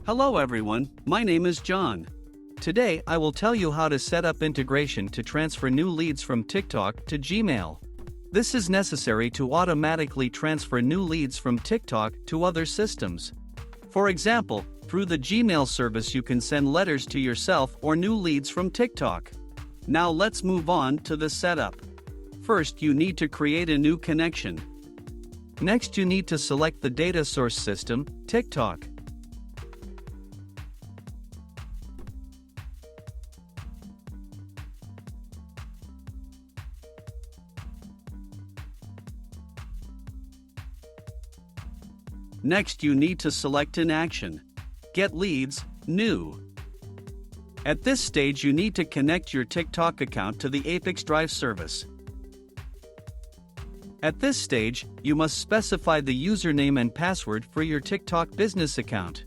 Hello everyone, my name is John. Today I will tell you how to set up integration to transfer new leads from TikTok to Gmail. This is necessary to automatically transfer new leads from TikTok to other systems. For example, through the Gmail service you can send letters to yourself or new leads from TikTok. Now let's move on to the setup. First you need to create a new connection. Next you need to select the data source system, TikTok. Next you need to select an action. Get leads, new. At this stage you need to connect your TikTok account to the ApiX-Drive service. At this stage, you must specify the username and password for your TikTok business account.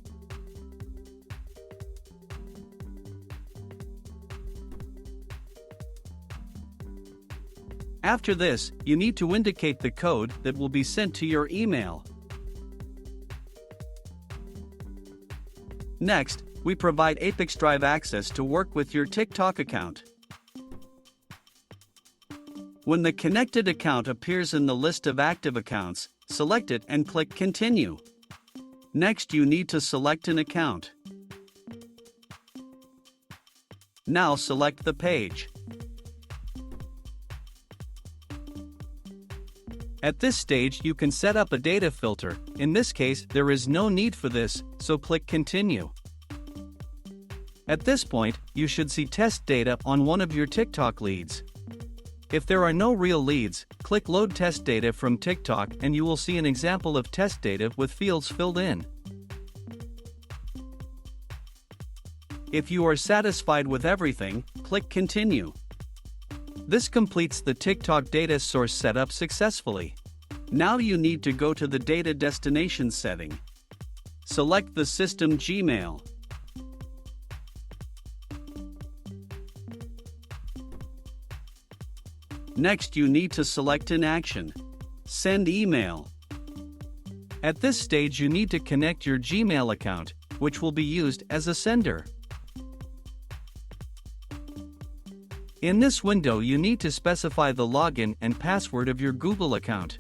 After this, you need to indicate the code that will be sent to your email. Next, we provide ApiX-Drive access to work with your TikTok account. When the connected account appears in the list of active accounts, select it and click Continue. Next you need to select an account. Now select the page. At this stage you can set up a data filter. In this case there is no need for this, so click Continue. At this point, you should see test data on one of your TikTok leads. If there are no real leads, click Load Test Data from TikTok and you will see an example of test data with fields filled in. If you are satisfied with everything, click Continue. This completes the TikTok data source setup successfully. Now you need to go to the data destination setting. Select the system Gmail. Next you need to select an action. Send email. At this stage you need to connect your Gmail account, which will be used as a sender. In this window you need to specify the login and password of your Google account.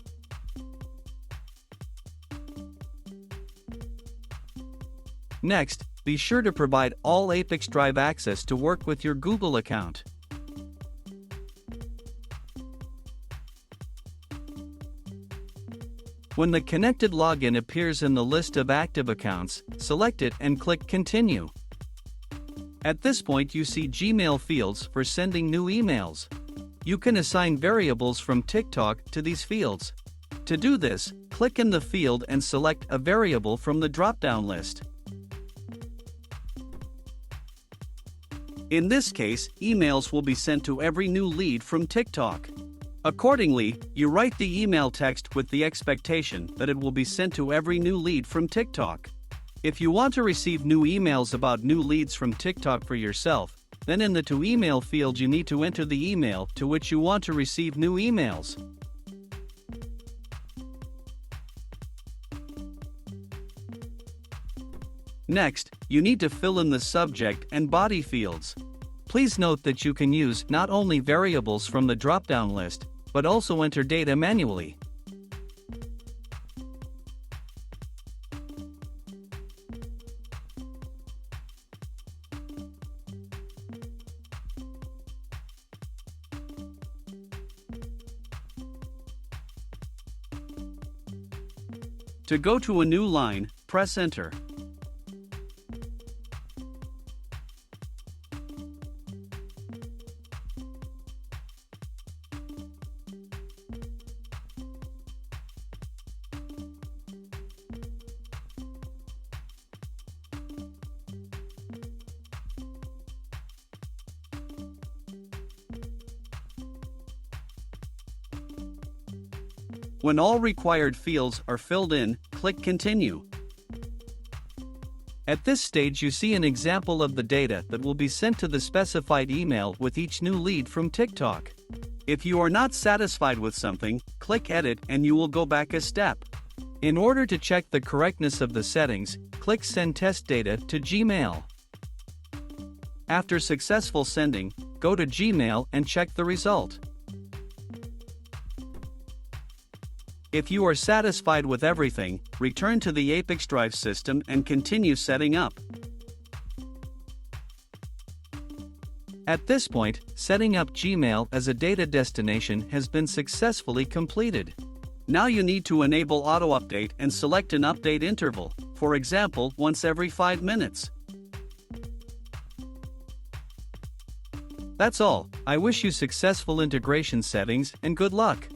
Next, be sure to provide all ApiX-Drive access to work with your Google account. When the connected login appears in the list of active accounts, select it and click Continue. At this point you see Gmail fields for sending new emails. You can assign variables from TikTok to these fields. To do this, click in the field and select a variable from the drop-down list. In this case, emails will be sent to every new lead from TikTok. Accordingly, you write the email text with the expectation that it will be sent to every new lead from TikTok. If you want to receive new emails about new leads from TikTok for yourself, then in the To Email field you need to enter the email to which you want to receive new emails. Next, you need to fill in the subject and body fields. Please note that you can use not only variables from the drop-down list, but also enter data manually. To go to a new line, press Enter. When all required fields are filled in, click Continue. At this stage you see an example of the data that will be sent to the specified email with each new lead from TikTok. If you are not satisfied with something, click Edit and you will go back a step. In order to check the correctness of the settings, click Send Test Data to Gmail. After successful sending, go to Gmail and check the result. If you are satisfied with everything, return to the ApiX-Drive system and continue setting up. At this point, setting up Gmail as a data destination has been successfully completed. Now you need to enable auto-update and select an update interval, for example, once every 5 minutes. That's all. I wish you successful integration settings and good luck.